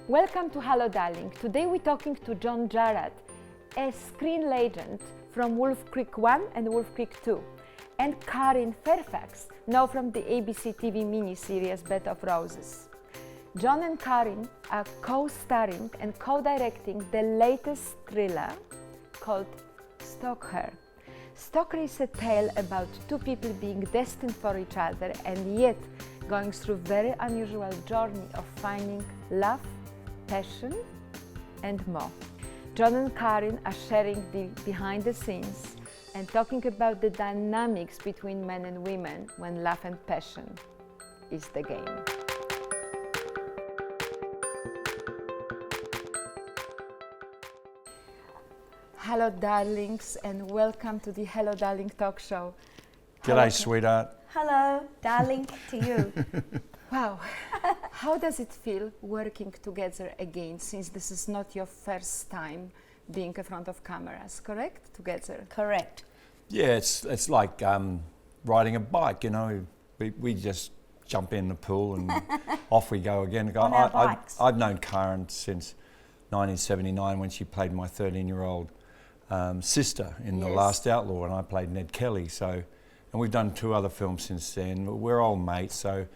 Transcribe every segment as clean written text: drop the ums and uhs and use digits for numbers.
Welcome to Hello Darling. Today we're talking to John Jarratt, a screen legend from Wolf Creek 1 and Wolf Creek 2, and Karin Fairfax, now from the ABC TV miniseries Bed of Roses. John and Karin are co-starring and co-directing the latest thriller called Stalk Her. Stalk Her is a tale about two people being destined for each other and yet going through a very unusual journey of finding love, passion and more. John and Karin are sharing the behind the scenes and talking about the dynamics between men and women when love and passion is the game. Hello darlings and welcome to the Hello Darling talk show. G'day sweetheart. Hello, darling, to you. Wow, how does it feel working together again, since this is not your first time being in front of cameras, correct? Together. Correct. Yeah, it's like riding a bike, you know. We just jump in the pool and off we go again. On our bikes. I've known Karin since 1979 when she played my 13-year-old sister in The Last Outlaw, and I played Ned Kelly. So, and we've done 2 other films since then. We're old mates, so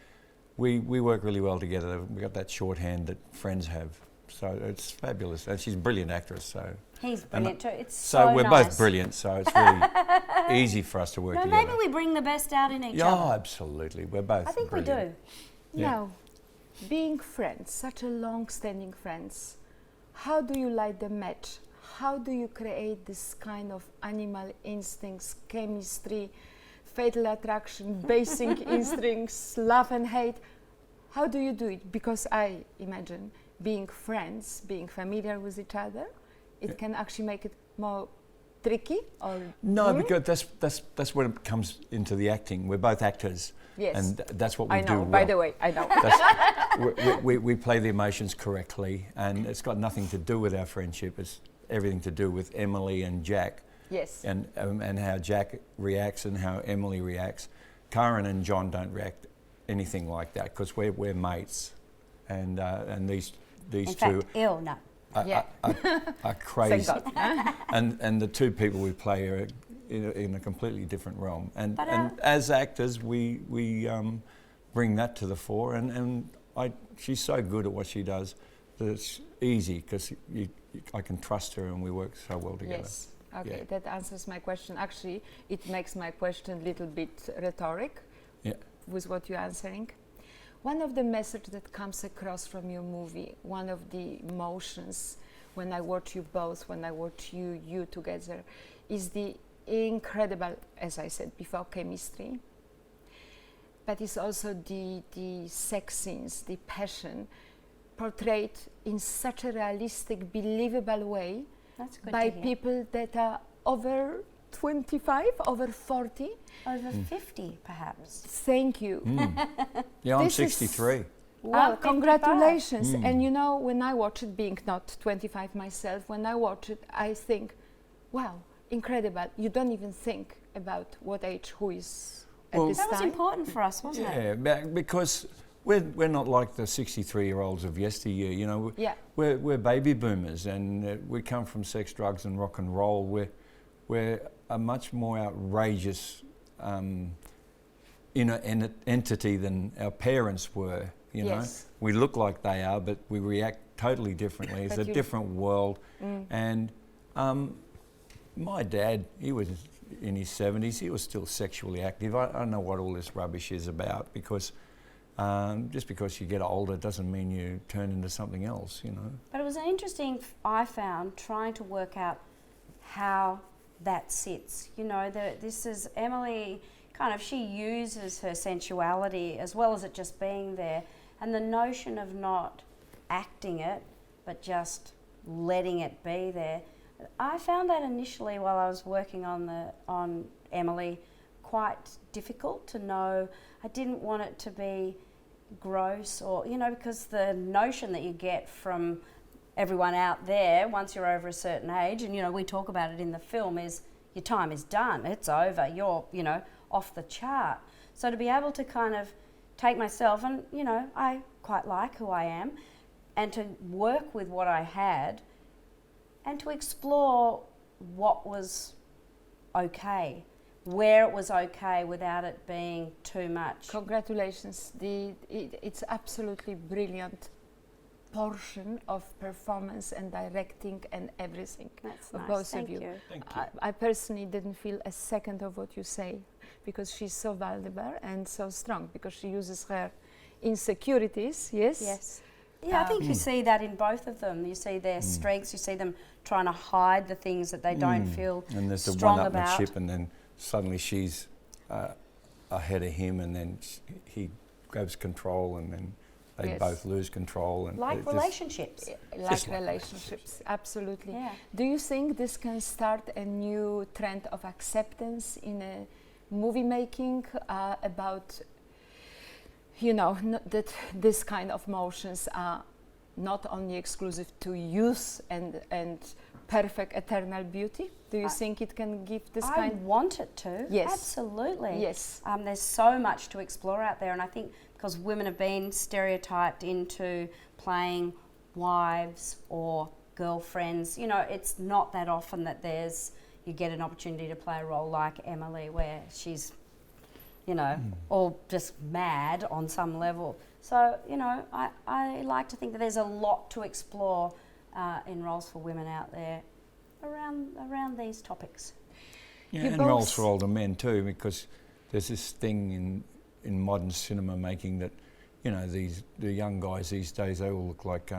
we work really well together. We've got that shorthand that friends have. So it's fabulous. And she's a brilliant actress. So He's brilliant too. It's so we're nice. both brilliant. So it's really easy for us to work together. Maybe we bring the best out in each Yeah, other. absolutely. We're both. I think brilliant. we do. Yeah. Now, being friends, such a long-standing friends, how do you like the match? How do you create this kind of animal instincts, chemistry, fatal attraction, basic instincts, love and hate? How do you do it? Because I imagine being friends, being familiar with each other, it can actually make it more tricky or... No, because that's when it comes into the acting. We're both actors. Yes. And that's what we I do know, well. by the way, I know. We play the emotions correctly, and it's got nothing to do with our friendship. It's everything to do with Emily and Jack. Yes. And how Jack reacts and how Emily reacts. Karin and John don't react anything like that because we're mates, and these In two fact, no. are crazy. Thank God. and the 2 people we play are in a completely different realm. And But, as actors, we bring that to the fore. And she's so good at what she does that it's easy because I can trust her and we work so well together. Yes. Okay, Yeah. that answers my question. Actually, it makes my question a little bit rhetoric with what you're answering. One of the messages that comes across from your movie, one of the emotions when I watch you both, when I watch you together, is the incredible, as I said before, chemistry. But it's also the sex scenes, the passion, portrayed in such a realistic, believable way That's good by to hear. people that are over 25, over 40. Over 50, perhaps. Thank you. Yeah, I'm This is- 63. Wow, Congratulations. And you know, when I watch it, being not 25 myself, when I watch it, I think, wow, incredible. You don't even think about what age who is at Well, this That was time. important for us, wasn't it? Yeah, because we're not like the 63-year-olds of yesteryear. You know, Yeah. we're baby boomers, and we come from sex, drugs, and rock and roll. We're a much more outrageous entity than our parents were. You know, Yes. we look like they are, but we react totally differently. It's But a different world. Mm. And my dad, he was in his 70s. He was still sexually active. I don't know what all this rubbish is about, because just because you get older doesn't mean you turn into something else, you know. But it was interesting, I found, trying to work out how that sits. You know, this is Emily, kind of, she uses her sensuality as well as it just being there, and the notion of not acting it, but just letting it be there. I found that initially while I was working on Emily quite difficult to know. I didn't want it to be gross, or, you know, because the notion that you get from everyone out there once you're over a certain age, and, you know, we talk about it in the film, is your time is done, it's over, you're, you know, off the chart. So to be able to kind of take myself, and, you know, I quite like who I am, and to work with what I had and to explore what was okay, where it was okay without it being too much. Congratulations. It's absolutely brilliant portion of performance and directing and everything That's of nice. both Thank of you. you. Thank you. I personally didn't feel a second of what you say because she's so valuable and so strong because she uses her insecurities, yes? Yes. Yeah, I think you see that in both of them. You see their strengths, you see them trying to hide the things that they don't feel And there's the strong about. one-upmanship, and then suddenly she's ahead of him, and then he grabs control, and then they Yes. both lose control. And Like it just- relationships. Like Just like relationships, absolutely. Yeah. Do you think this can start a new trend of acceptance in a movie making about, you know, that this kind of motions are not only exclusive to youth and perfect eternal beauty? Do you think it can give this I kind? want it to. Yes. Absolutely. Yes. There's so much to explore out there, and I think because women have been stereotyped into playing wives or girlfriends, you know, it's not that often that you get an opportunity to play a role like Emily, where she's, you know, all just mad on some level. So, you know, I like to think that there's a lot to explore in roles for women out there around these topics. Yeah, You and both roles for older men too, because there's this thing in modern cinema making that, you know, the young guys these days, they all look like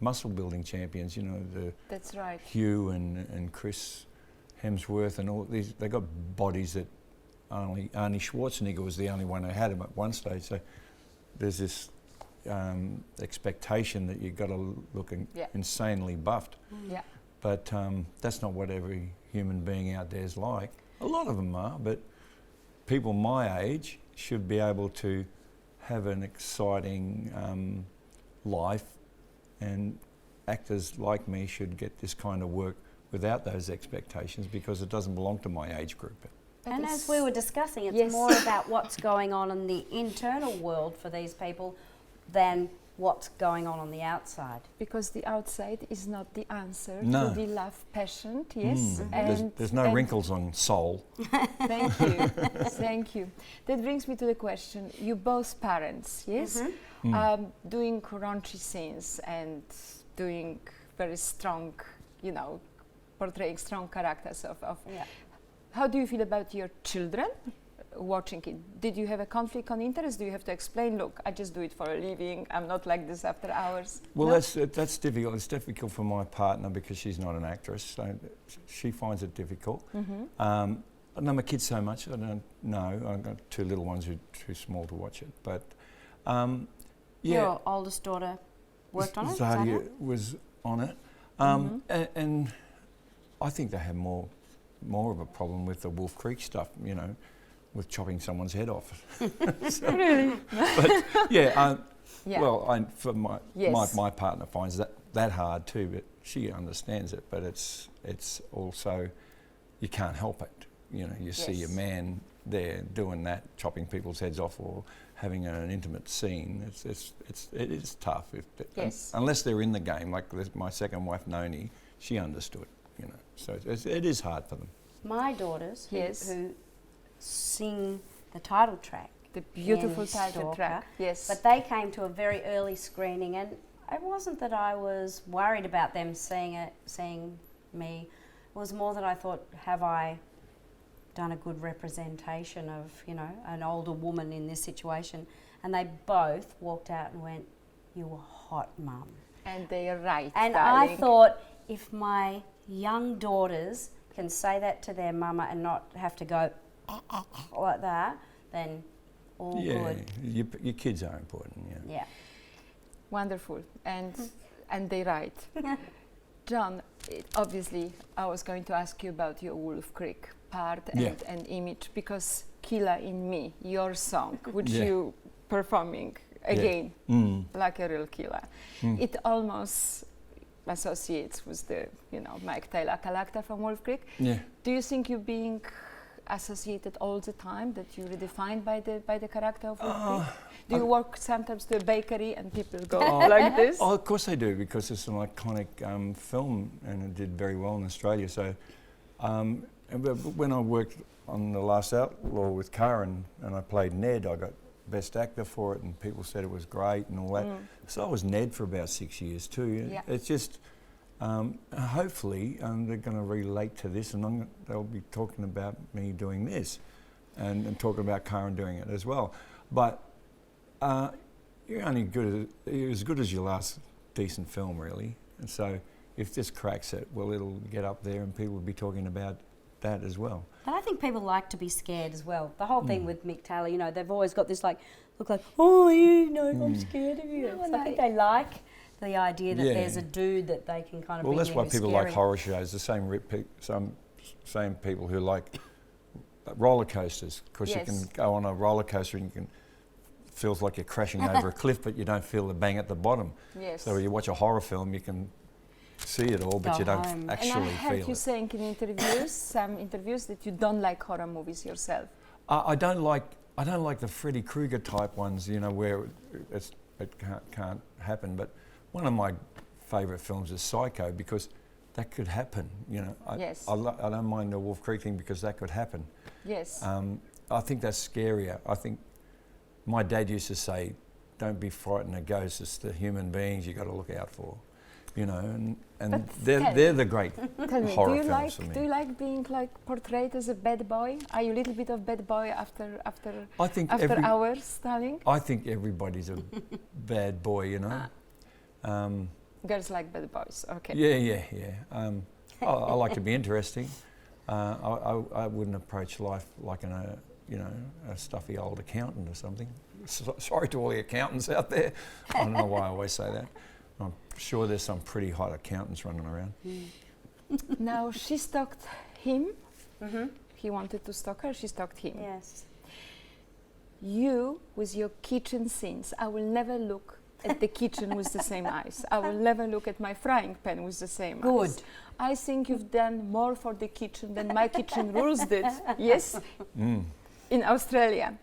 muscle building champions. You know, That's right. Hugh and Chris Hemsworth and all these. They got bodies that only Arnie Schwarzenegger was the only one who had them at one stage. So there's this expectation that you've got to look insanely buffed. Yeah. But that's not what every human being out there is like. A lot of them are, but people my age should be able to have an exciting life, and actors like me should get this kind of work without those expectations, because it doesn't belong to my age group. And as we were discussing, it's Yes. more about what's going on in the internal world for these people than what's going on the outside. Because the outside is not the answer No. to the love passion, yes. There's no wrinkles on soul. Thank you, thank you. That brings me to the question. You both parents, yes, doing raunchy scenes and doing very strong, you know, portraying strong characters of. Yeah. How do you feel about your children watching it? Did you have a conflict of interest? Do you have to explain, look, I just do it for a living, I'm not like this after hours? Well, No? that's difficult. It's difficult for my partner because she's not an actress, so she finds it difficult. I know my kids so much, I don't know. I've got two little ones who are too small to watch it. But yeah, Your oldest daughter worked on it? is that Zadia it? was on it. And I think they have more of a problem with the Wolf Creek stuff, you know, with chopping someone's head off. Really? But yeah, Yeah. well, for Yes. my partner finds that hard too, but she understands it. But it's also, you can't help it. You know, you see a Yes. man there doing that, chopping people's heads off, or having an intimate scene. It is tough. Yes. Unless they're in the game, like my second wife Noni, she understood. You know, so it is hard for them. My daughters, Yes. who sing the title track, The beautiful in title Stalker, track, yes. but they came to a very early screening, and it wasn't that I was worried about them seeing me. It was more that I thought, have I done a good representation of, you know, an older woman in this situation? And they both walked out and went, "You were hot, Mum." And they are right, And darling. I thought, if my young daughters can say that to their mama and not have to go like that, then all good. Your kids are important. Yeah. Yeah. Wonderful, and they right. John, obviously, I was going to ask you about your Wolf Creek part and image, because Killer in Me, your song, which you performing again like a real killer, it almost associates with the, you know, Mike Taylor character from Wolf Creek. Yeah. Do you think you're being associated all the time, that you're redefined by the character of Wolf Creek? Do you work sometimes to a bakery and people go like this? Oh, of course they do, because it's an iconic film and it did very well in Australia. So, but when I worked on The Last Outlaw with Karen and I played Ned, I got Best Actor for it, and people said it was great and all that. So I was Ned for about 6 years too. Yeah. It's just, hopefully they're going to relate to this, and they'll be talking about me doing this, and talking about Karen doing it as well. But you're only you're as good as your last decent film, really. And so if this cracks it, well, it'll get up there and people will be talking about that as well. And I think people like to be scared as well. The whole thing with Mick Taylor, you know, they've always got this look like, oh, you know, I'm scared of you. No, So and I think they like the idea that Yeah. there's a dude that they can kind of Well, bring that's in why who's people scary. like horror shows. The same people who like roller coasters, because you can Yes. go on a roller coaster and feels like you're crashing over a cliff, but you don't feel the bang at the bottom. Yes. So when you watch a horror film, you can see it all, but Go you don't home. And I actually heard feel you it. saying in interviews, some interviews, that you don't like horror movies yourself. I don't like the Freddy Krueger type ones, you know, where it can't happen. But one of my favourite films is Psycho, because that could happen. You know, Yes. I don't mind the Wolf Creek thing, because that could happen. Yes. I think that's scarier. I think my dad used to say, "Don't be frightened of ghosts. It's the human beings you got to look out for." You know, and But they're the great Tell me, horror do you films like for me. do you like being like portrayed as a bad boy? Are you a little bit of bad boy after I think hours, darling? I think everybody's a bad boy. You know. Girls like bad boys. Okay. Yeah. I like to be interesting. I wouldn't approach life like a stuffy old accountant or something. Sorry to all the accountants out there. I don't know why I always say that. I'm sure there's some pretty hot accountants running around. Now she stalked him. He wanted to stalk her. She stalked him. Yes. You, with your kitchen scenes, I will never look at the kitchen with the same eyes. I will never look at my frying pan with the same eyes. Good. I think you've done more for the kitchen than My Kitchen Rules did. Yes? In Australia.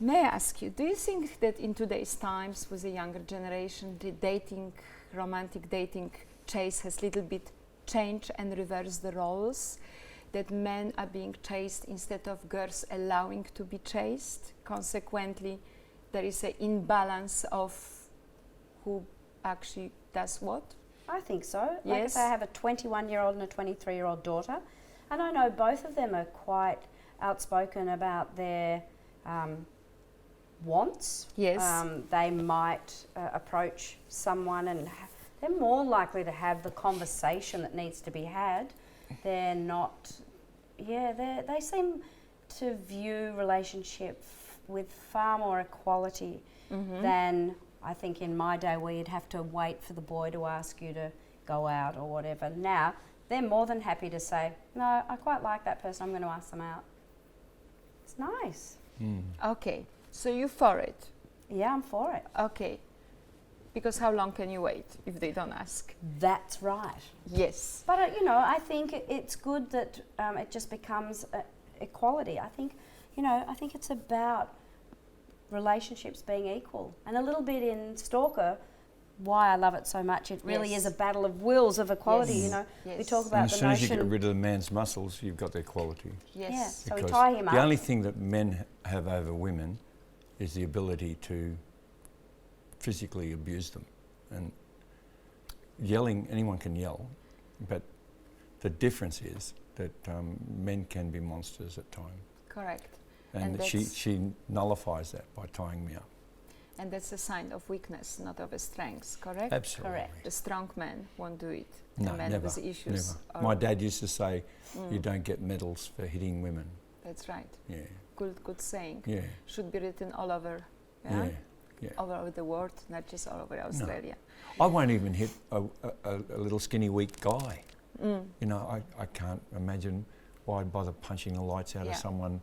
May I ask you, do you think that in today's times, with the younger generation, the romantic dating chase has little bit changed and reversed the roles? That men are being chased instead of girls allowing to be chased? Consequently, there is an imbalance of who actually does what? I think so. Like I Yes. say, I have a 21-year-old and a 23-year-old daughter, and I know both of them are quite outspoken about their wants. Yes. They might approach someone and they're more likely to have the conversation that needs to be had. They're not, they seem to view relationship with far more equality than I think in my day where you'd have to wait for the boy to ask you to go out or whatever. Now, they're more than happy to say, no, I quite like that person, I'm going to ask them out. It's nice. Okay, so you for it. Yeah, I'm for it. Okay, because how long can you wait if they don't ask? That's right. Yes. But, I think it's good that it just becomes equality. I think it's about relationships being equal. And a little bit in Stalker, why I love it so much, it really Yes. is a battle of wills, of equality, Yes. We Yes. talk And about as the soon as you get notion... rid of the man's muscles, you've got the equality. Yes. Yeah, so we Because tie him the up. only thing that men have over women is the ability to physically abuse them. And yelling, anyone can yell, but the difference is that men can be monsters at times. Correct. And that she nullifies that by tying me up. And that's a sign of weakness, not of a strength, correct? Absolutely. Correct. The strong man won't do it. No, the man never, with issues. never. My dad used to say, you don't get medals for hitting women. That's right. Yeah, Good saying. yeah, Should be written all over. yeah. All over the world, not just all over Australia. I won't even hit a little skinny, weak guy. You know, I can't imagine why I'd bother punching the lights out of someone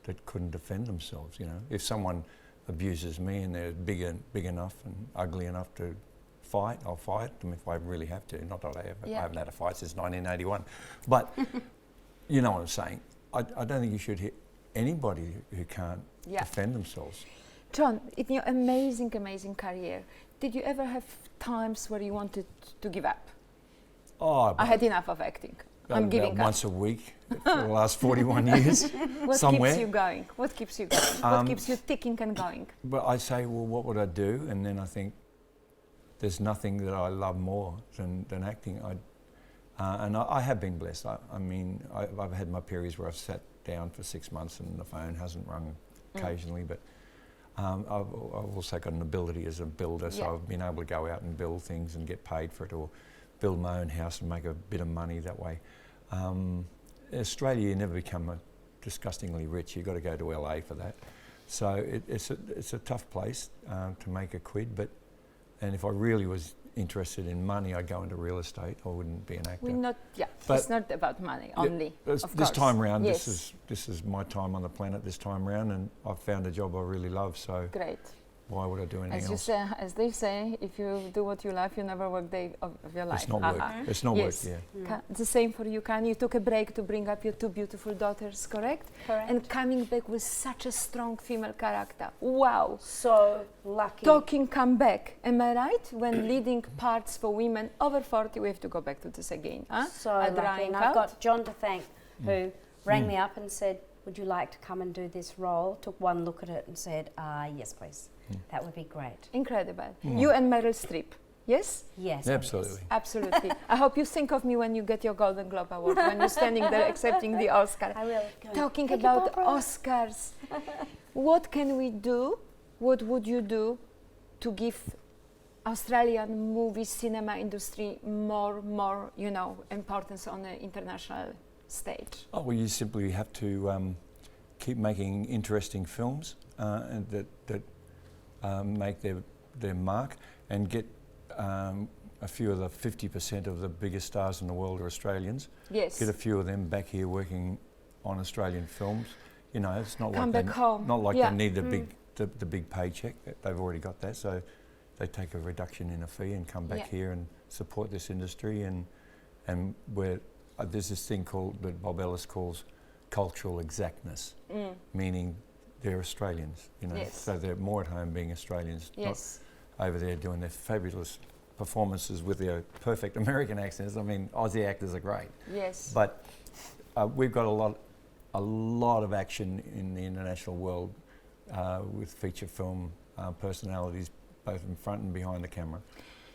that couldn't defend themselves, you know. If someone abuses me and they're big enough and ugly enough to fight, I'll fight them if I really have to. Not that I haven't had a fight since 1981. But you know what I'm saying. I don't think you should hit anybody who can't defend themselves. John, in your amazing, amazing career, did you ever have times where you wanted to give up? Oh, I had enough of acting. I'm giving up. once a week for the last 41 years. What somewhere. keeps you going? What keeps you going? What keeps you ticking and going? But I say, well, what would I do? And then I think there's nothing that I love more than acting. And I have been blessed. I mean, I've had my periods where I've sat down for 6 months and the phone hasn't rung occasionally, but I've also got an ability as a builder, so I've been able to go out and build things and get paid for it, or build my own house and make a bit of money that way. Australia, you never become disgustingly rich. You've got to go to LA for that. So it's a tough place to make a quid, and if I really was interested in money, I'd go into real estate. I wouldn't be an actor. We're not, But it's not about money only. This time round, yes. this is my time on the planet this time round, and I've found a job I really love. So Great. why would I do anything As you else? say, as they say, if you do what you love, you never work day of your life. It's not work. It's not Yes. work. Yeah. The same for you, Kanye. You took a break to bring up your two beautiful daughters, correct? Correct. And coming back with such a strong female character. Wow. So lucky. Talking comeback. Am I right? When leading parts for women over 40, we have to go back to this again. Huh? So A lucky. drying And out. I've got John to thank, who rang me up and said, would you like to come and do this role? Took one look at it and said, yes, please. That would be great. Incredible. You and Meryl Streep. Yes? Yes. Absolutely. Absolutely. I hope you think of me when you get your Golden Globe Award, when you're standing there accepting the Oscar. I will. Talking Thank you, about Barbara. Oscars, what can we do? What would you do to give Australian movie cinema industry more, importance on the international stage? Oh, well, you simply have to keep making interesting films and that make their mark, and get a few of the 50% of the biggest stars in the world are Australians. Yes. Get a few of them back here working on Australian films. You know, it's not Come like back home. not like Yeah. they need the big paycheck. They've already got that, so they take a reduction in a fee and come back here and support this industry. And where there's this thing called that Bob Ellis calls cultural exactness, meaning they're Australians. You know, so they're more at home being Australians, not over there doing their fabulous performances with their perfect American accents. I mean, Aussie actors are great. Yes. But we've got a lot of action in the international world with feature film personalities, both in front and behind the camera.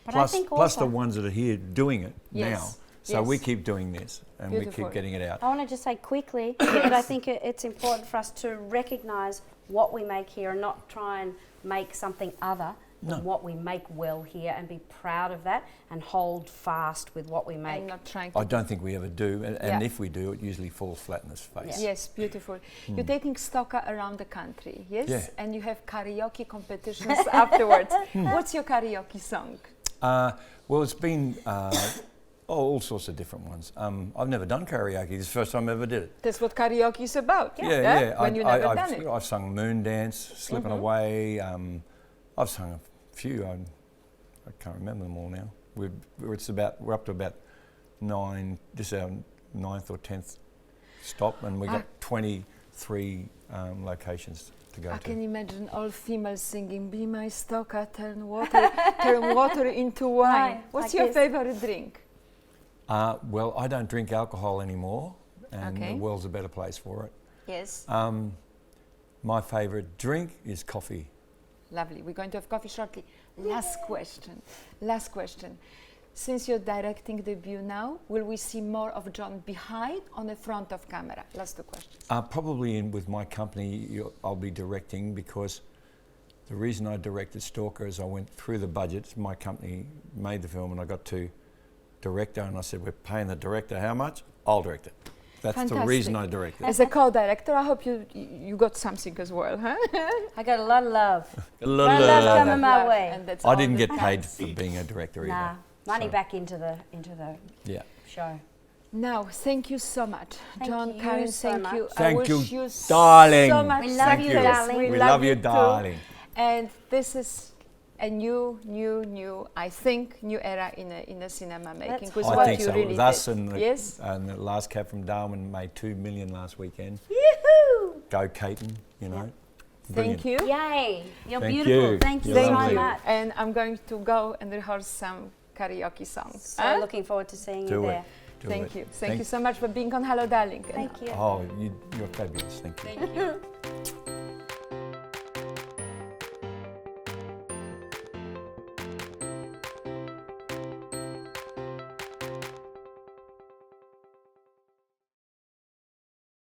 But Plus, I think plus also the ones that are here doing it now. So we Yes. keep doing this, and we Beautiful. keep getting it out. I want to just say quickly that I think it's important for us to recognise what we make here and not try and make something other than what we make well here, and be proud of that and hold fast with what we make. I'm not trying to. I don't think we ever do, and if we do, it usually falls flat in its face. Yes, beautiful. You're taking stock around the country, yes? Yeah. And you have karaoke competitions afterwards. What's your karaoke song? Well, it's been all sorts of different ones. I've never done karaoke. This is the first time I ever did it. That's what karaoke is about. Yeah. When you never done it. I've sung Moon Dance, Slipping Away. I've sung a few. I can't remember them all now. We're up to about 9. This is our 9th or 10th stop, and we got 23 locations to go I to. can imagine all females singing, "Be my stoker, turn water into wine." Right, What's like your this. favorite drink? Well, I don't drink alcohol anymore, and Okay. the world's a better place for it. Yes. My favourite drink is coffee. Lovely. We're going to have coffee shortly. Last question. Since you're directing debut now, will we see more of John behind or the front of camera? Last two questions. Probably with my company, I'll be directing, because the reason I directed Stalker is I went through the budget. My company made the film and I got to director, and I said, we're paying the director how much? I'll direct it. That's the reason I directed. As a co-director, I hope you got something as well, huh? I got a lot of love. I love coming my way. And that's I all didn't the get paid for being a director Nah, either. money So, back into the Yeah. show. Now, thank you so much, Thank John, you Karen. so thank much. you. Thank I you, wish you darling. so much We love Thank you, you. darling. We We love love you, too. darling. And this is a new, I think, new era in the cinema making. Let's With hope. what I think you so. really With us did. and the, Yes. and the last cab from Darwin made $2 million last weekend. Yoo-hoo! Go Caton, you know. Thank you. Yay! You're Thank beautiful. you. Thank you You're so lovely. much. And I'm going to go and rehearse some karaoke songs. So Huh? looking forward to seeing you Do there. it. Do Thank it. you. Thank you so much for being on Hello Darling. Thank you. Oh, you're fabulous. Thank you. Thank you.